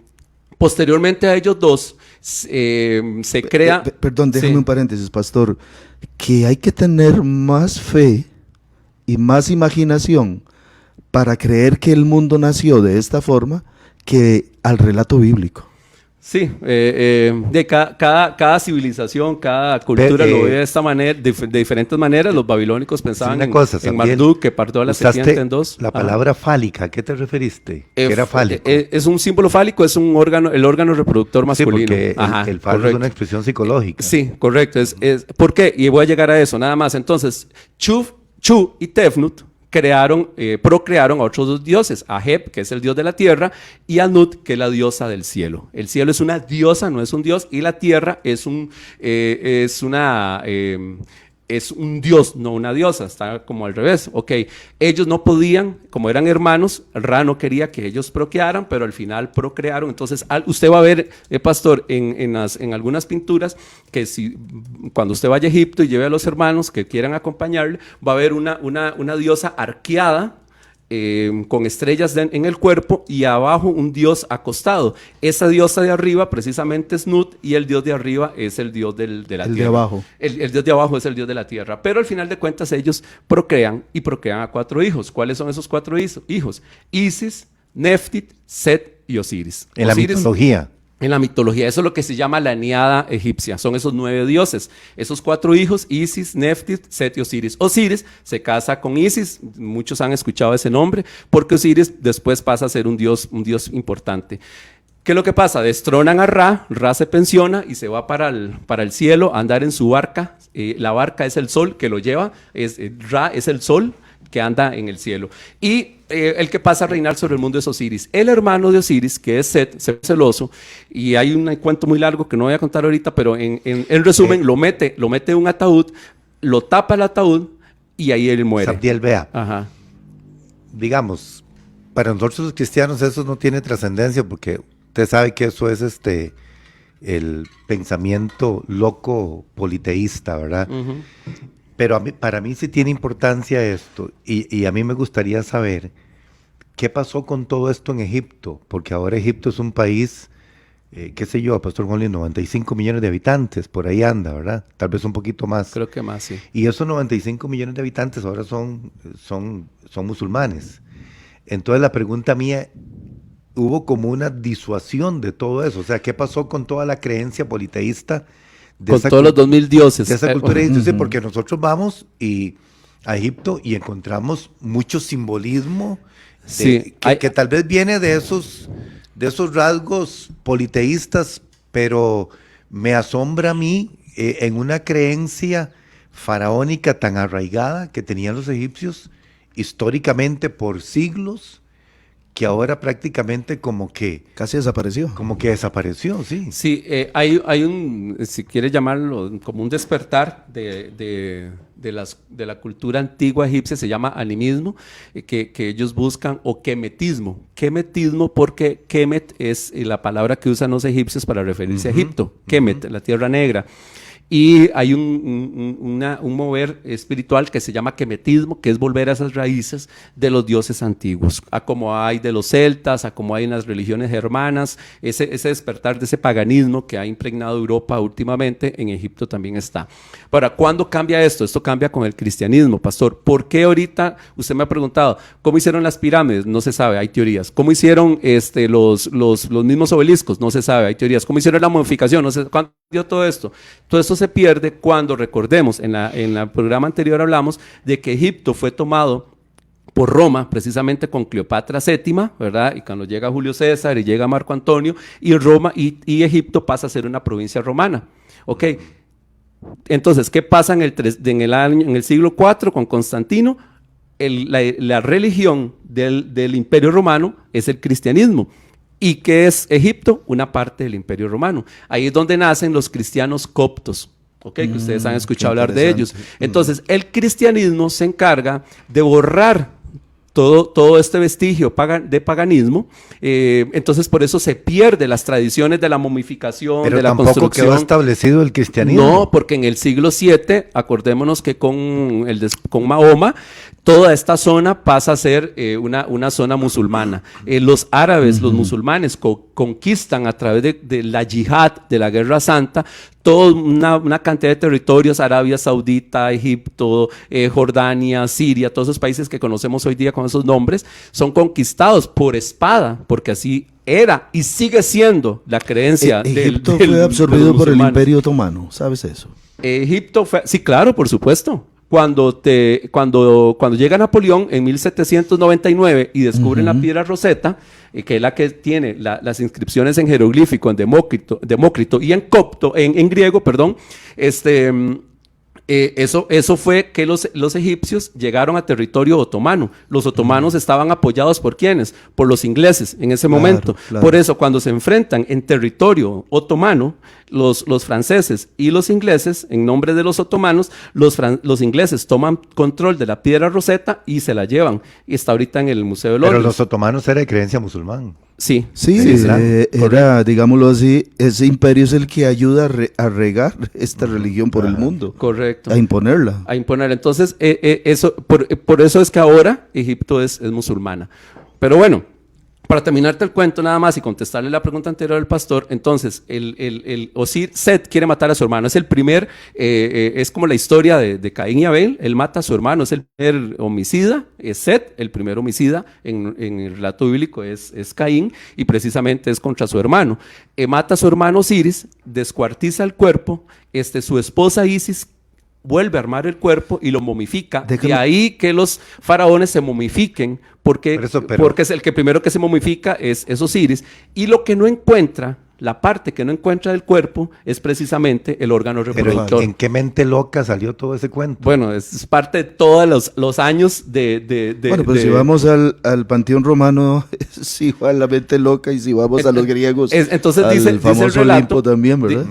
posteriormente a ellos dos se crea... Perdón, déjame sí. un paréntesis, pastor, que hay que tener más fe y más imaginación para creer que el mundo nació de esta forma que al relato bíblico. Sí, cada civilización, cada cultura lo ve de esta manera, de diferentes maneras. Los babilónicos pensaban en Marduk, que partió a la serpiente en dos. La palabra fálica, ¿a qué te referiste? ¿Qué era fálico? Es un símbolo fálico, es un órgano, el órgano reproductor masculino. Sí, porque el falo es una expresión psicológica. Sí, correcto. ¿Por qué? Y voy a llegar a eso, nada más. Entonces, Chu y Tefnut procrearon a otros dos dioses, a Heb, que es el dios de la tierra, y a Nut, que es la diosa del cielo. El cielo es una diosa, no es un dios, y la tierra es un dios, no una diosa, está como al revés. Ok, ellos no podían, como eran hermanos, Ra no quería que ellos procrearan, pero al final procrearon. Entonces, usted va a ver, pastor, en algunas pinturas, que cuando usted vaya a Egipto y lleve a los hermanos que quieran acompañarle, va a ver una diosa arqueada, con estrellas en el cuerpo, y abajo un dios acostado. Esa diosa de arriba precisamente es Nut, y el dios de arriba es el dios de la tierra. De abajo. El dios de abajo es el dios de la tierra. Pero al final de cuentas ellos procrean a 4 hijos. ¿Cuáles son esos 4 hijos? Isis, Neftit, Set y Osiris. En la mitología. En la mitología, eso es lo que se llama la Eneada egipcia, son esos 9 dioses, esos 4 hijos, Isis, Neftit, Set y Osiris. Osiris se casa con Isis, muchos han escuchado ese nombre, porque Osiris después pasa a ser un dios importante. ¿Qué es lo que pasa? Destronan a Ra, Ra se pensiona y se va para el cielo a andar en su barca. La barca es el sol que lo lleva, Ra es el sol que anda en el cielo. Y el que pasa a reinar sobre el mundo es Osiris. El hermano de Osiris, que es Set celoso, y hay un cuento muy largo que no voy a contar ahorita, pero en resumen, lo mete en un ataúd, lo tapa el ataúd y ahí él muere. Sabdiel, vea. Ajá. Digamos, para nosotros los cristianos eso no tiene trascendencia, porque usted sabe que eso es el pensamiento loco politeísta, ¿verdad? Uh-huh. Pero para mí sí tiene importancia esto, y a mí me gustaría saber qué pasó con todo esto en Egipto, porque ahora Egipto es un país, qué sé yo, Pastor Molly, 95 millones de habitantes, por ahí anda, ¿verdad? Tal vez un poquito más. Creo que más, sí. Y esos 95 millones de habitantes ahora son musulmanes. Entonces la pregunta mía, hubo como una disuasión de todo eso, o sea, ¿qué pasó con toda la creencia politeísta? Con todos los 2000 dioses. De esa cultura, porque nosotros vamos a Egipto y encontramos mucho simbolismo que tal vez viene de esos rasgos politeístas, pero me asombra a mí en una creencia faraónica tan arraigada que tenían los egipcios históricamente por siglos, que ahora prácticamente como que... Casi desapareció. Como que desapareció, sí. Sí, hay un, si quieres llamarlo, como un despertar de la cultura antigua egipcia, se llama animismo, que ellos buscan, o kemetismo. Kemetismo porque Kemet es la palabra que usan los egipcios para referirse a Egipto. Kemet, la tierra negra. Y hay un mover espiritual que se llama kemetismo, que es volver a esas raíces de los dioses antiguos, a como hay de los celtas, a como hay en las religiones germanas, ese despertar de ese paganismo que ha impregnado Europa últimamente, en Egipto también está. Ahora, ¿cuándo cambia esto? Esto cambia con el cristianismo, pastor. ¿Por qué ahorita, usted me ha preguntado, cómo hicieron las pirámides? No se sabe, hay teorías. ¿Cómo hicieron los mismos obeliscos? No se sabe, hay teorías. ¿Cómo hicieron la momificación? No sé, ¿cuándo dio todo esto? Todo esto se pierde cuando, recordemos, en el programa anterior hablamos de que Egipto fue tomado por Roma, precisamente con Cleopatra VII, ¿verdad? Y cuando llega Julio César y llega Marco Antonio, y Roma y Egipto pasa a ser una provincia romana. ¿Ok? Entonces, ¿qué pasa en el siglo IV con Constantino? La religión del Imperio Romano es el cristianismo. ¿Y qué es Egipto? Una parte del Imperio Romano. Ahí es donde nacen los cristianos coptos, que ustedes han escuchado hablar de ellos. Entonces, el cristianismo se encarga de borrar todo este vestigio de paganismo, entonces por eso se pierde las tradiciones de la momificación, Pero de la tampoco construcción. quedó establecido el cristianismo. No, porque en el siglo VII, acordémonos que con Mahoma, toda esta zona pasa a ser una zona musulmana. Los árabes, los musulmanes, conquistan a través de la yihad, de la Guerra Santa, toda una cantidad de territorios: Arabia Saudita, Egipto, Jordania, Siria, todos esos países que conocemos hoy día con esos nombres, son conquistados por espada, porque así era y sigue siendo la creencia Egipto fue absorbido por el Imperio Otomano, ¿sabes eso? Egipto fue, sí, claro, por supuesto. Cuando llega Napoleón en 1799 y descubren la piedra Rosetta, que es la que tiene las inscripciones en jeroglífico, en Demócrito y en copto, en griego, perdón, eso fue que los egipcios llegaron a territorio otomano. Los otomanos estaban apoyados ¿por quiénes? Por los ingleses en ese momento. Claro. Por eso, cuando se enfrentan en territorio otomano, los franceses y los ingleses, en nombre de los otomanos, los ingleses toman control de la piedra Rosetta y se la llevan. Y está ahorita en el Museo de Londres. Pero los otomanos eran de creencia musulmán. Sí, era, digámoslo así, ese imperio es el que ayuda a regar esta religión por el mundo. Correcto. A imponerla. Entonces, por eso es que ahora Egipto es musulmana. Pero bueno, para terminarte el cuento nada más y contestarle la pregunta anterior del pastor, entonces, Set quiere matar a su hermano. Es el primer, es como la historia de Caín y Abel. Él mata a su hermano, es el primer homicida. Es Set, el primer homicida en el relato bíblico es Caín, y precisamente es contra su hermano. Mata a su hermano Osiris, descuartiza el cuerpo. Su esposa Isis vuelve a armar el cuerpo y lo momifica. De ahí que los faraones se momifiquen, porque es el que primero que se momifica es Osiris, y lo que no encuentra, la parte que no encuentra del cuerpo, es precisamente el órgano reproductor. Pero ¿en qué mente loca salió todo ese cuento? Bueno, es parte de todos los años Bueno, pero si vamos al panteón romano, es igual la mente loca, y si vamos a los griegos, entonces dice el famoso Olimpo también, ¿verdad?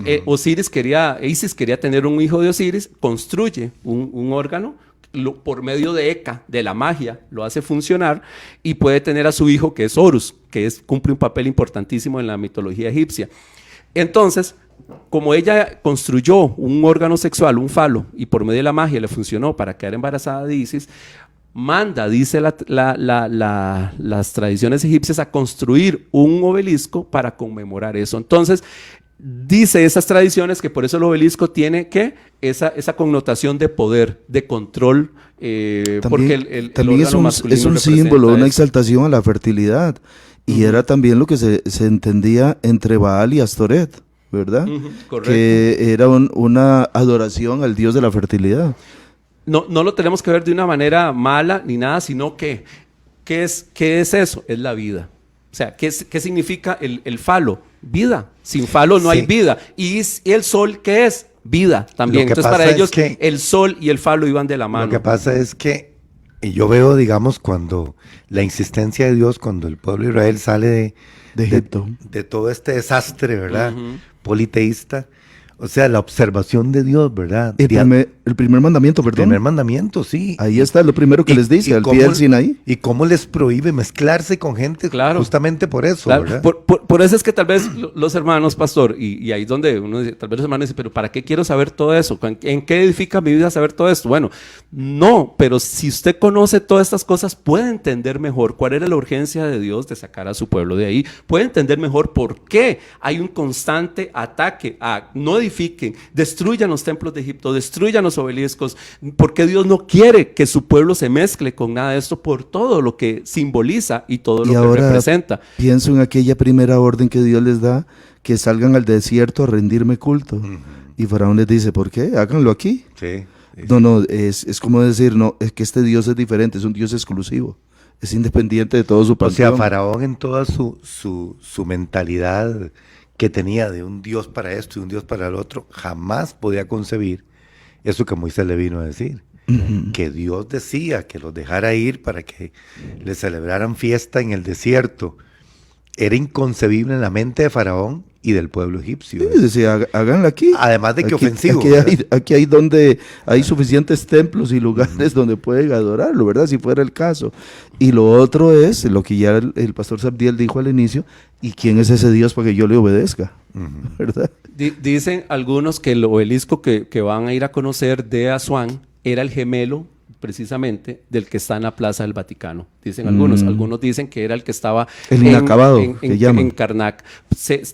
Isis quería tener un hijo de Osiris, construye un órgano, por medio de Eka, de la magia, lo hace funcionar, y puede tener a su hijo, que es Horus, que cumple un papel importantísimo en la mitología egipcia. Entonces, como ella construyó un órgano sexual, un falo, y por medio de la magia le funcionó para quedar embarazada de Isis, manda, dice las tradiciones egipcias, a construir un obelisco para conmemorar eso. Entonces, dice esas tradiciones que por eso el obelisco tiene esa connotación de poder, de control, porque el órgano masculino es un símbolo, una exaltación a la fertilidad, y era también lo que se entendía entre Baal y Astoret, ¿verdad? Correcto. Que era una adoración al dios de la fertilidad. No lo tenemos que ver de una manera mala ni nada, sino que ¿qué es eso? Es la vida. O sea, ¿qué significa el falo? Vida. Sin falo no hay vida. ¿Y el sol qué es? Vida también. Entonces para ellos el sol y el falo iban de la mano. Lo que pasa es que yo veo, digamos, cuando la insistencia de Dios, cuando el pueblo de Israel sale de Egipto, de todo este desastre, ¿verdad? Politeísta. O sea, la observación de Dios, ¿verdad? El primer mandamiento, perdón. El primer mandamiento, sí. Ahí está lo primero que les dice, al pie del Sinaí. Y cómo les prohíbe mezclarse con gente, justamente por eso, ¿verdad? Por eso es que tal vez los hermanos, pastor, y ahí es donde uno dice, tal vez los hermanos dicen, pero ¿para qué quiero saber todo eso? ¿En qué edifica mi vida saber todo esto? Bueno, no, pero si usted conoce todas estas cosas, puede entender mejor cuál era la urgencia de Dios de sacar a su pueblo de ahí, puede entender mejor por qué hay un constante ataque a no edifiquen, destruyan los templos de Egipto, destruyan los obeliscos, porque Dios no quiere que su pueblo se mezcle con nada de esto por todo lo que simboliza y todo lo que representa. Pienso en aquella primera orden que Dios les da, que salgan al desierto a rendirme culto. Y Faraón les dice, ¿por qué? Háganlo aquí. Sí. No, es como decir, no, es que este Dios es diferente, es un Dios exclusivo, es independiente de todo su panteón. O sea, Faraón en toda su mentalidad que tenía de un Dios para esto y un Dios para el otro, jamás podía concebir eso que Moisés le vino a decir. Que Dios decía que los dejara ir para que le celebraran fiesta en el desierto. Era inconcebible en la mente de Faraón y del pueblo egipcio. Sí, decía, háganla aquí. Además de que ofensivo. Aquí hay donde hay suficientes templos y lugares donde pueden adorarlo, ¿verdad? Si fuera el caso. Y lo otro es lo que ya el pastor Sabdiel dijo al inicio, ¿y quién es ese Dios para que yo le obedezca? ¿Verdad? Dicen algunos que el obelisco que van a ir a conocer de Asuán era el gemelo precisamente del que está en la Plaza del Vaticano. Dicen algunos dicen que era el que estaba inacabado, en Karnak.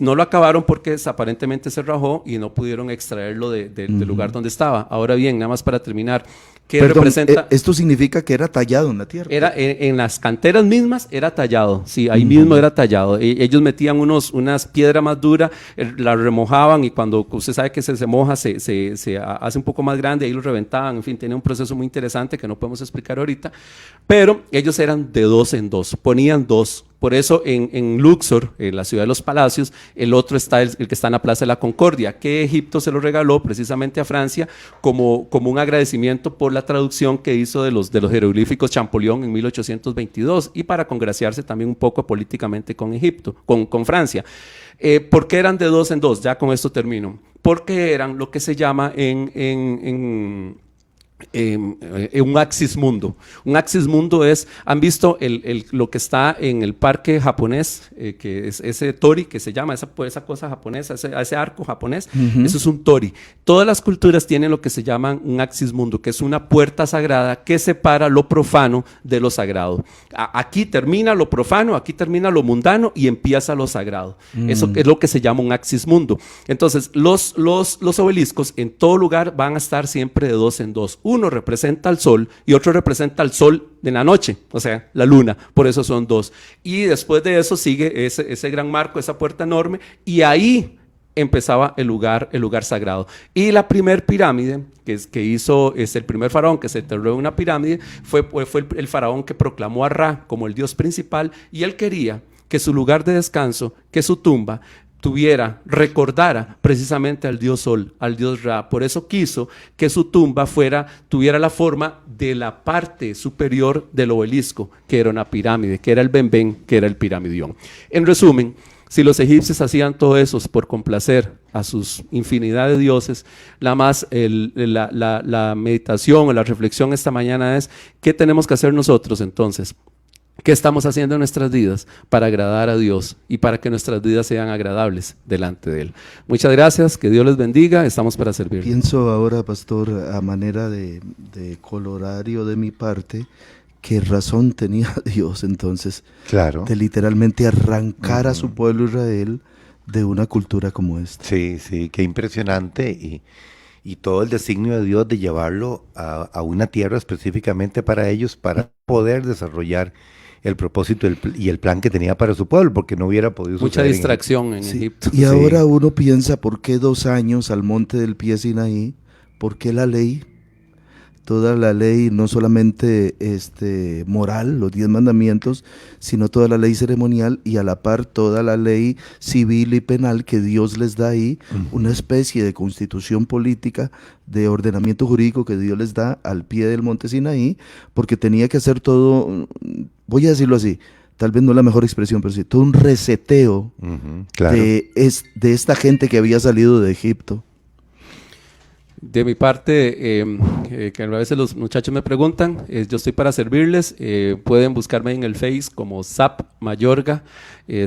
No lo acabaron porque aparentemente se rajó y no pudieron extraerlo del lugar donde estaba. Ahora bien, nada más para terminar, ¿qué representa? Esto significa que era tallado en la tierra. Era en las canteras mismas era tallado, sí, ahí mismo era tallado. Ellos metían unas piedras más duras, la remojaban y cuando usted sabe que se moja, se hace un poco más grande, ahí lo reventaban, en fin, tenía un proceso muy interesante que no podemos explicar ahorita, pero ellos eran de 2 en 2, ponían 2. Por eso en Luxor, en la ciudad de los palacios, el otro está el que está en la Plaza de la Concordia, que Egipto se lo regaló precisamente a Francia como un agradecimiento por la traducción que hizo de los jeroglíficos Champollion en 1822 y para congraciarse también un poco políticamente con Egipto, con Francia. ¿Por qué eran de 2 en 2? Ya con esto termino. Porque eran lo que se llama un axis mundo. Un axis mundo es, ¿han visto lo que está en el parque japonés? Que es ese tori que se llama, esa cosa japonesa, ese arco japonés, eso es un tori. Todas las culturas tienen lo que se llaman un axis mundo, que es una puerta sagrada que separa lo profano de lo sagrado. Aquí termina lo profano, aquí termina lo mundano y empieza lo sagrado. Eso es lo que se llama un axis mundo. Entonces, los obeliscos en todo lugar van a estar siempre de 2 en 2. Uno representa al sol y otro representa al sol de la noche, o sea, la luna, por eso son 2. Y después de eso sigue ese gran marco, esa puerta enorme, y ahí empezaba el lugar sagrado. Y la primer pirámide que hizo el primer faraón que se enterró en una pirámide fue el faraón que proclamó a Ra como el dios principal, y él quería que su lugar de descanso, que su tumba, recordara precisamente al dios Sol, al dios Ra. Por eso quiso que su tumba tuviera la forma de la parte superior del obelisco, que era una pirámide, que era el Benben, que era el piramidión. En resumen, si los egipcios hacían todo eso por complacer a sus infinidad de dioses, la meditación o la reflexión esta mañana es, ¿qué tenemos que hacer nosotros entonces? ¿Qué estamos haciendo en nuestras vidas para agradar a Dios y para que nuestras vidas sean agradables delante de Él? Muchas gracias, que Dios les bendiga, estamos para servir. Pienso ahora, pastor, a manera de colorario de mi parte, qué razón tenía Dios entonces, claro, de literalmente arrancar a su pueblo Israel de una cultura como esta. Sí, qué impresionante, y todo el designio de Dios de llevarlo a una tierra específicamente para ellos, para poder desarrollar el propósito y el plan que tenía para su pueblo, porque no hubiera podido mucha distracción en Egipto. Y ahora uno piensa, ¿por qué 2 años al monte del pie Sinaí? ¿Por qué la ley? Toda la ley, no solamente moral, los 10 mandamientos, sino toda la ley ceremonial y a la par toda la ley civil y penal que Dios les da ahí, una especie de constitución política, de ordenamiento jurídico que Dios les da al pie del monte Sinaí, porque tenía que hacer todo, voy a decirlo así, tal vez no la mejor expresión, pero sí, todo un reseteo claro, de esta gente que había salido de Egipto. De mi parte, que a veces los muchachos me preguntan, yo estoy para servirles, pueden buscarme en el Face como Zap Mayorga, y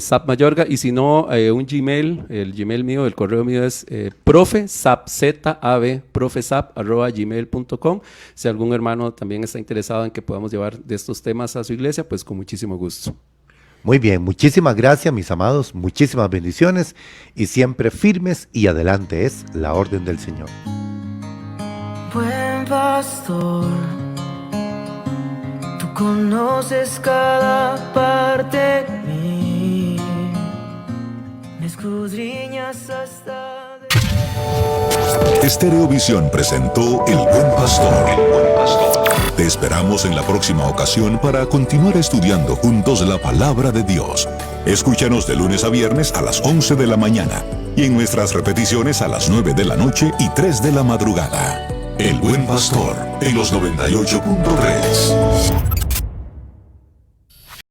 si no, un Gmail, el Gmail mío, el correo mío es profezap@gmail.com. Si algún hermano también está interesado en que podamos llevar de estos temas a su iglesia, pues con muchísimo gusto. Muy bien, muchísimas gracias, mis amados, muchísimas bendiciones, y siempre firmes y adelante es la orden del Señor. Buen pastor, tú conoces cada parte de mí, me escudriñas hasta... Estereovisión presentó El Buen Pastor. Te esperamos en la próxima ocasión para continuar estudiando juntos la palabra de Dios. Escúchanos de lunes a viernes a las 11 de la mañana y en nuestras repeticiones a las 9 de la noche y 3 de la madrugada. El Buen Pastor en los 98.3.